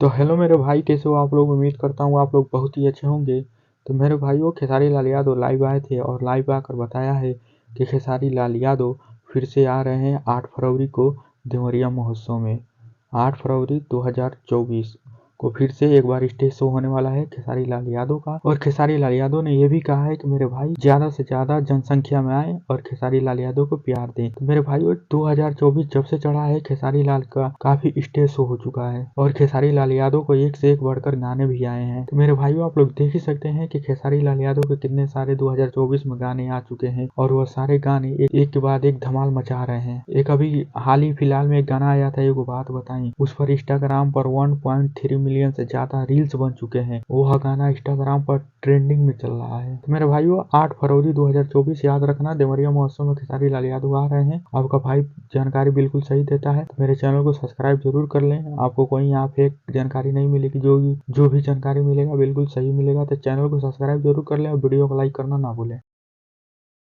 तो हेलो मेरे भाई, कैसे हो आप लोग। उम्मीद करता हूँ आप लोग बहुत ही अच्छे होंगे। तो मेरे भाइयों, खेसारी लाल यादव लाइव आए थे और लाइव आकर बताया है कि खेसारी लाल यादव फिर से आ रहे हैं 8 फरवरी को देवरिया महोत्सव में। 8 फरवरी 2024 को फिर से एक बार स्टेज शो होने वाला है खेसारी लाल यादव का। और खेसारी लाल यादव ने यह भी कहा है कि मेरे भाई ज्यादा से ज्यादा जनसंख्या में आए और खेसारी लाल यादव को प्यार दें। तो मेरे भाई 2024 जब से चढ़ा है, खेसारी लाल का काफी स्टेज शो हो चुका है और खेसारी लाल यादव को एक से एक बढ़कर गाने भी आए हैं। तो मेरे भाइयों, आप लोग देख ही सकते हैं कि खेसारी लाल यादव के कितने सारे 2024 में गाने आ चुके हैं और वह सारे गाने एक के बाद एक धमाल मचा रहे हैं। एक अभी हाल ही फिलहाल में एक गाना आया था, एगो बात बताई, उस पर इंस्टाग्राम पर 1.3 मिलियन से ज्यादा रील्स बन चुके हैं। वह गाना इंस्टाग्राम पर ट्रेंडिंग में चल रहा है। तो मेरे भाइयों, 8 फरवरी 2024 याद रखना, देवरिया महोत्सव में खेसारी लाल यादव आ रहे हैं। आपका भाई जानकारी बिल्कुल सही देता है, तो मेरे चैनल को सब्सक्राइब जरूर कर लें। आपको कोई यहाँ फेक जानकारी नहीं मिलेगी, जो भी जानकारी मिलेगा बिल्कुल सही मिलेगा। तो चैनल को सब्सक्राइब जरूर कर लें और वीडियो को लाइक करना ना भूलें।